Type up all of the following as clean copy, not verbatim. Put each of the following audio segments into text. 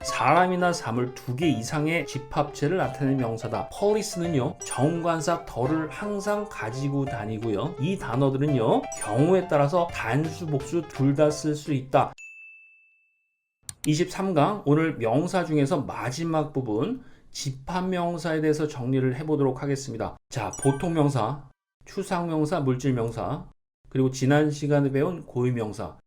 사람이나 사물 두 개 이상의 집합체를 나타내는 명사다. police는요, 정관사 덜을 항상 가지고 다니고요. 이 단어들은요, 경우에 따라서 단수, 복수 둘 다 쓸 수 있다. 23강 오늘 명사 중에서 마지막 부분 집합명사에 대해서 정리를 해보도록 하겠습니다. 자, 보통명사, 추상명사, 물질명사, 그리고 지난 시간에 배운 고유명사,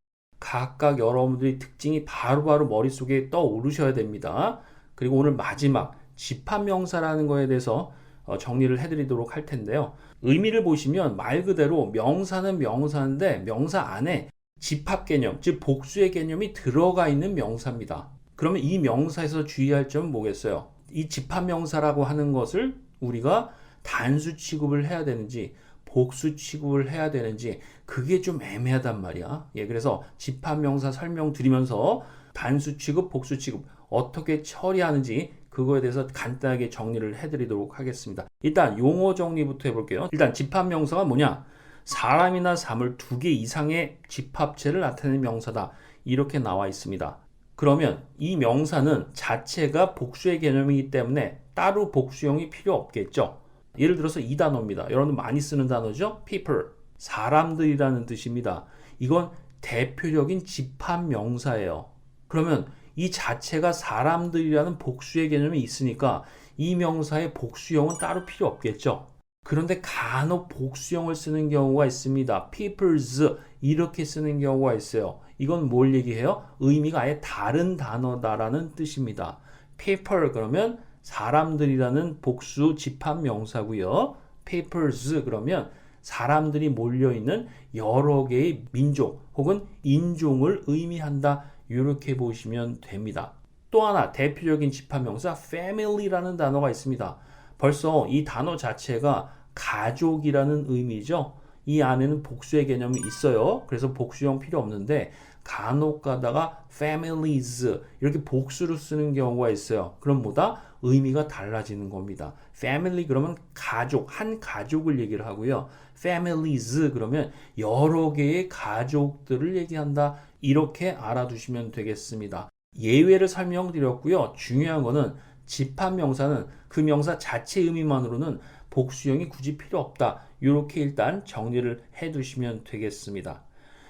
각각 여러분들이 특징이 바로바로 머릿속에 떠오르셔야 됩니다. 그리고 오늘 마지막 집합명사라는 거에 대해서 정리를 해드리도록 할 텐데요. 의미를 보시면 말 그대로 명사는 명사인데 명사 안에 집합 개념, 즉 복수의 개념이 들어가 있는 명사입니다. 그러면 이 명사에서 주의할 점은 뭐겠어요? 이 집합명사라고 하는 것을 우리가 단수 취급을 해야 되는지 복수 취급을 해야 되는지 그게 좀 애매하단 말이야. 그래서 집합명사 설명드리면서 단수 취급, 복수 취급 어떻게 처리하는지 그거에 대해서 간단하게 정리를 해드리도록 하겠습니다. 일단 용어 정리부터 해볼게요. 일단 집합명사가 뭐냐? 사람이나 사물 두 개 이상의 집합체를 나타내는 명사다. 이렇게 나와 있습니다. 그러면 이 명사는 자체가 복수의 개념이기 때문에 따로 복수형이 필요 없겠죠. 예를 들어서 이 단어입니다. 여러분 많이 쓰는 단어죠. people, 사람들이라는 뜻입니다. 이건 대표적인 집합명사예요. 그러면 이 자체가 사람들이라는 복수의 개념이 있으니까 이 명사의 복수형은 따로 필요 없겠죠. 그런데 간혹 복수형을 쓰는 경우가 있습니다. people's 이렇게 쓰는 경우가 있어요. 이건 뭘 얘기해요? 의미가 아예 다른 단어다라는 뜻입니다. people 그러면 사람들이라는 복수 집합 명사고요. people's 그러면 사람들이 몰려있는 여러 개의 민족 혹은 인종을 의미한다. 이렇게 보시면 됩니다. 또 하나 대표적인 집합 명사 family라는 단어가 있습니다. 벌써 이 단어 자체가 가족이라는 의미죠. 이 안에는 복수의 개념이 있어요. 그래서 복수형 필요 없는데 간혹 가다가 families 이렇게 복수로 쓰는 경우가 있어요. 그럼 뭐다? 의미가 달라지는 겁니다. family 그러면 가족, 한 가족을 얘기를 하고요. families 그러면 여러 개의 가족들을 얘기한다. 이렇게 알아두시면 되겠습니다. 예외를 설명드렸고요. 중요한 거는 집합명사는 그 명사 자체 의미만으로는 복수형이 굳이 필요 없다. 이렇게 일단 정리를 해두시면 되겠습니다.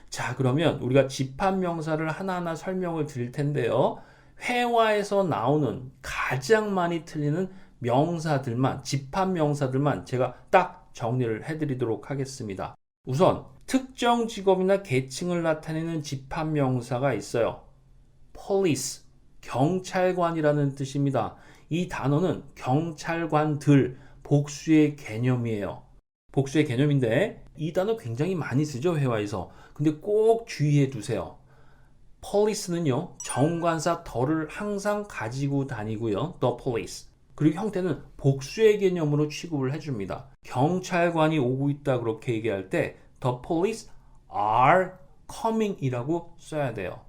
자, 그러면 우리가 집합명사를 하나하나 설명을 드릴 텐데요. 회화에서 나오는 가장 많이 틀리는 명사들만, 집합명사들만 제가 딱 정리를 해드리도록 하겠습니다. 우선 특정 직업이나 계층을 나타내는 집합명사가 있어요. police, 경찰관이라는 뜻입니다. 이 단어는 경찰관들, 복수의 개념이에요. 복수의 개념인데 이 단어 굉장히 많이 쓰죠, 회화에서. 근데 꼭 주의해 두세요. police는요, 정관사 덜을 항상 가지고 다니고요. the police. 그리고 형태는 복수의 개념으로 취급을 해줍니다. 경찰관이 오고 있다 그렇게 얘기할 때 the police are coming 이라고 써야 돼요.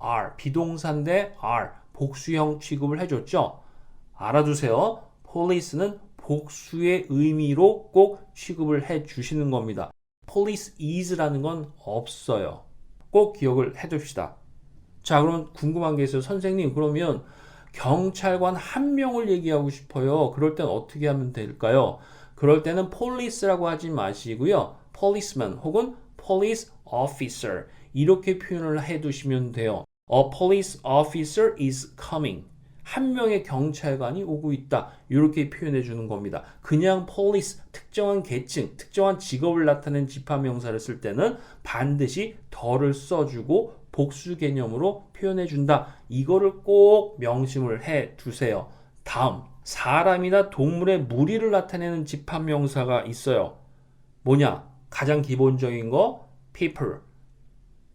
are, 비동사인데 are, 복수형 취급을 해줬죠. 알아두세요. police는 복수의 의미로 꼭 취급을 해주시는 겁니다. police is라는 건 없어요. 꼭 기억을 해둡시다. 자, 그럼 궁금한 게 있어요. 선생님, 그러면 경찰관 한 명을 얘기하고 싶어요. 그럴 땐 어떻게 하면 될까요? 그럴 때는 police라고 하지 마시고요. policeman 혹은 police officer 이렇게 표현을 해두시면 돼요. A police officer is coming. 한 명의 경찰관이 오고 있다. 이렇게 표현해 주는 겁니다. 그냥 police, 특정한 계층, 특정한 직업을 나타내는 집합명사를 쓸 때는 반드시 덜을 써주고 복수 개념으로 표현해 준다. 이거를 꼭 명심을 해 두세요. 다음, 사람이나 동물의 무리를 나타내는 집합명사가 있어요. 뭐냐? 가장 기본적인 거 people.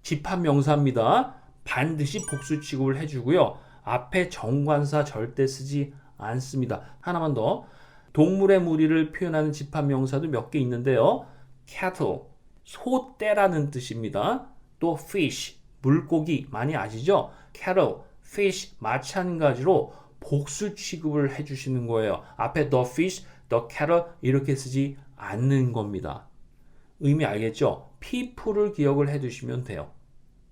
집합명사입니다. 반드시 복수 취급을 해주고요. 앞에 정관사 절대 쓰지 않습니다. 하나만 더. 동물의 무리를 표현하는 집합명사도 몇 개 있는데요. cattle, 소떼라는 뜻입니다. 또 fish, 물고기 많이 아시죠? cattle, fish 마찬가지로 복수 취급을 해주시는 거예요. 앞에 the fish, the cattle 이렇게 쓰지 않는 겁니다. 의미 알겠죠? people을 기억을 해두시면 돼요.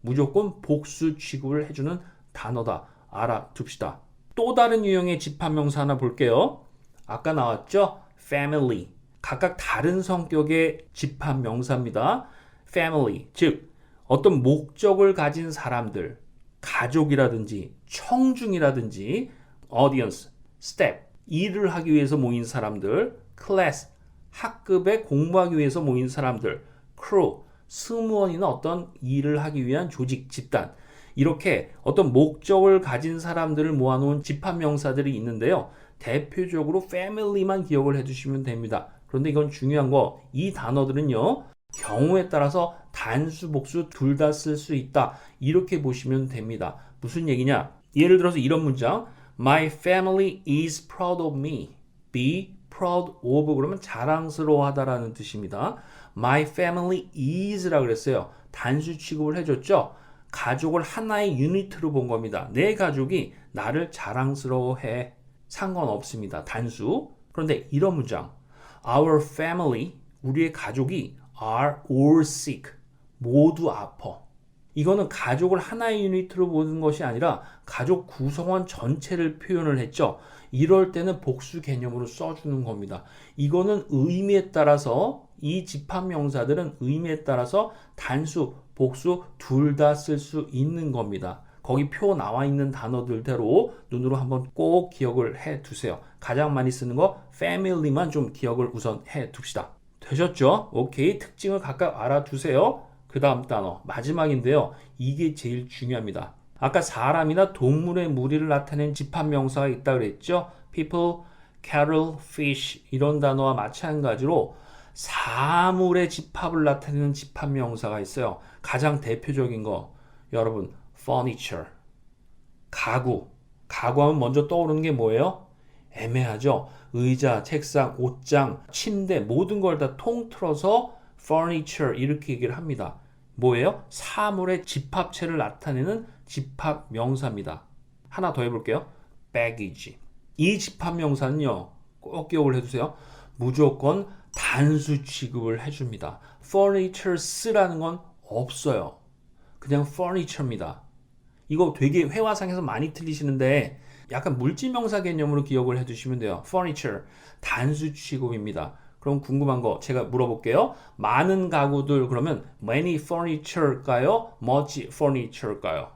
무조건 복수 취급을 해주는 단어다. 알아둡시다. 또 다른 유형의 집합명사 하나 볼게요. 아까 나왔죠? family. 각각 다른 성격의 집합명사입니다. family, 즉 어떤 목적을 가진 사람들, 가족이라든지 청중이라든지 audience, step, 일을 하기 위해서 모인 사람들, class, 학급에 공부하기 위해서 모인 사람들, crew, 승무원이나 어떤 일을 하기 위한 조직, 집단, 이렇게 어떤 목적을 가진 사람들을 모아놓은 집합명사들이 있는데요. 대표적으로 family만 기억을 해주시면 됩니다. 그런데 이건 중요한 거, 이 단어들은요, 경우에 따라서 단수, 복수 둘 다 쓸 수 있다. 이렇게 보시면 됩니다. 무슨 얘기냐? 예를 들어서 이런 문장, My family is proud of me. Be proud of 그러면 자랑스러워하다라는 뜻입니다. My family is라고 그랬어요. 단수 취급을 해줬죠. 가족을 하나의 유니트로 본 겁니다. 내 가족이 나를 자랑스러워해. 상관없습니다. 단수. 그런데 이런 문장, Our family, 우리의 가족이 are all sick. 모두 아파. 이거는 가족을 하나의 유니트로 보는 것이 아니라 가족 구성원 전체를 표현을 했죠. 이럴 때는 복수 개념으로 써주는 겁니다. 이거는 의미에 따라서 이 집합명사들은 의미에 따라서 단수, 복수 둘 다 쓸 수 있는 겁니다. 거기 표 나와 있는 단어들대로 눈으로 한번 꼭 기억을 해 두세요. 가장 많이 쓰는 거 family만 좀 기억을 우선 해 둡시다. 되셨죠? 오케이. 특징을 각각 알아두세요. 그 다음 단어 마지막인데요. 이게 제일 중요합니다. 아까 사람이나 동물의 무리를 나타낸 집합명사가 있다 그랬죠? people, cattle, fish 이런 단어와 마찬가지로 사물의 집합을 나타내는 집합명사가 있어요. 가장 대표적인 거 여러분 furniture, 가구. 가구하면 먼저 떠오르는 게 뭐예요? 애매하죠? 의자, 책상, 옷장, 침대 모든 걸 다 통틀어서 furniture 이렇게 얘기를 합니다. 뭐예요? 사물의 집합체를 나타내는 집합명사입니다. 하나 더 해볼게요. baggage. 이 집합명사는요. 꼭 기억을 해두세요. 무조건 단수 취급을 해줍니다. furnitures라는 건 없어요. 그냥 furniture입니다. 이거 되게 회화상에서 많이 틀리시는데 약간 물질명사 개념으로 기억을 해두시면 돼요. furniture, 단수 취급입니다. 그럼 궁금한 거 제가 물어볼게요. 많은 가구들 그러면 many furniture일까요? much furniture일까요?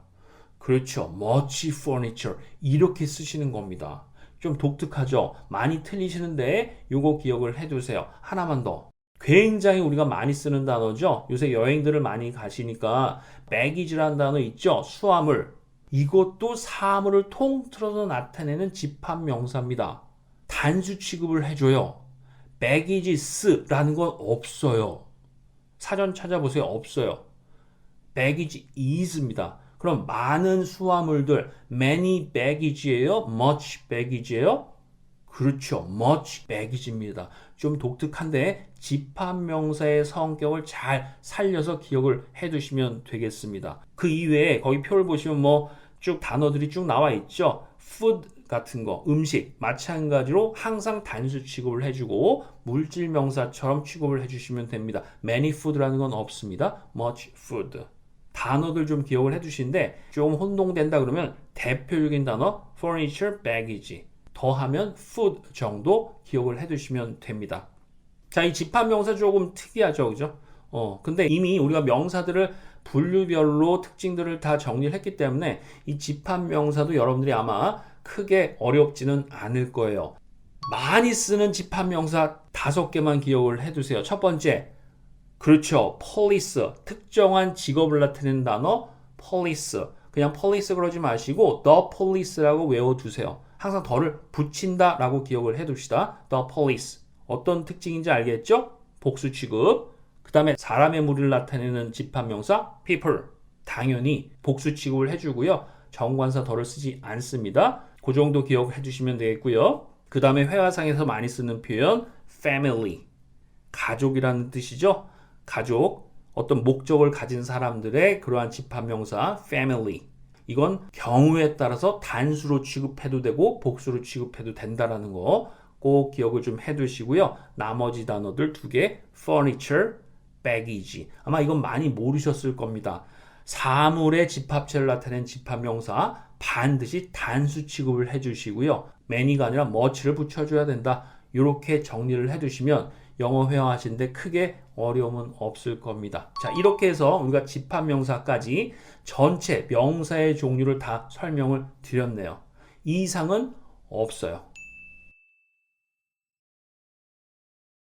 그렇죠. much furniture 이렇게 쓰시는 겁니다. 좀 독특하죠? 많이 틀리시는데 요거 기억을 해두세요. 하나만 더. 굉장히 우리가 많이 쓰는 단어죠. 요새 여행들을 많이 가시니까 baggage라는 단어 있죠. 수화물. 이것도 사물을 통틀어서 나타내는 집합명사입니다. 단수 취급을 해줘요. baggages라는 건 없어요. 사전 찾아보세요. 없어요. baggage is입니다. 그럼 많은 수화물들 many baggage예요? much baggage예요? 그렇죠. much baggage입니다. 좀 독특한데 집합명사의 성격을 잘 살려서 기억을 해두시면 되겠습니다. 그 이외에 거기 표를 보시면 뭐 쭉 단어들이 쭉 나와 있죠. food 같은 거, 음식 마찬가지로 항상 단수 취급을 해주고 물질 명사처럼 취급을 해주시면 됩니다. many food라는 건 없습니다. much food. 단어들 좀 기억을 해두시는데 좀 혼동된다 그러면 대표적인 단어 furniture, baggage 더하면 food 정도 기억을 해두시면 됩니다. 자, 이 집합명사 조금 특이하죠, 그죠? 근데 이미 우리가 명사들을 분류별로 특징들을 다 정리를 했기 때문에 이 집합명사도 여러분들이 아마 크게 어렵지는 않을 거예요. 많이 쓰는 집합명사 5개만 기억을 해두세요. 첫 번째, 그렇죠. police, 특정한 직업을 나타내는 단어 police. 그냥 police 그러지 마시고 the police라고 외워두세요. 항상 더를 붙인다 라고 기억을 해둡시다. the police. 어떤 특징인지 알겠죠? 복수 취급. 그 다음에 사람의 무리를 나타내는 집합명사 people. 당연히 복수 취급을 해주고요. 정관사 더를 쓰지 않습니다. 그 정도 기억해 두시면 되겠고요. 그 다음에 회화상에서 많이 쓰는 표현 family. 가족이라는 뜻이죠. 가족, 어떤 목적을 가진 사람들의 그러한 집합명사 family. 이건 경우에 따라서 단수로 취급해도 되고 복수로 취급해도 된다라는 거 꼭 기억을 좀 해두시고요. 나머지 단어들 2개 furniture, baggage. 아마 이건 많이 모르셨을 겁니다. 사물의 집합체를 나타낸 집합명사 반드시 단수 취급을 해주시고요. many가 아니라 much를 붙여줘야 된다. 이렇게 정리를 해두시면 영어 회화하시는데 크게 어려움은 없을 겁니다. 자, 이렇게 해서 우리가 집합명사까지 전체 명사의 종류를 다 설명을 드렸네요. 이 이상은 없어요.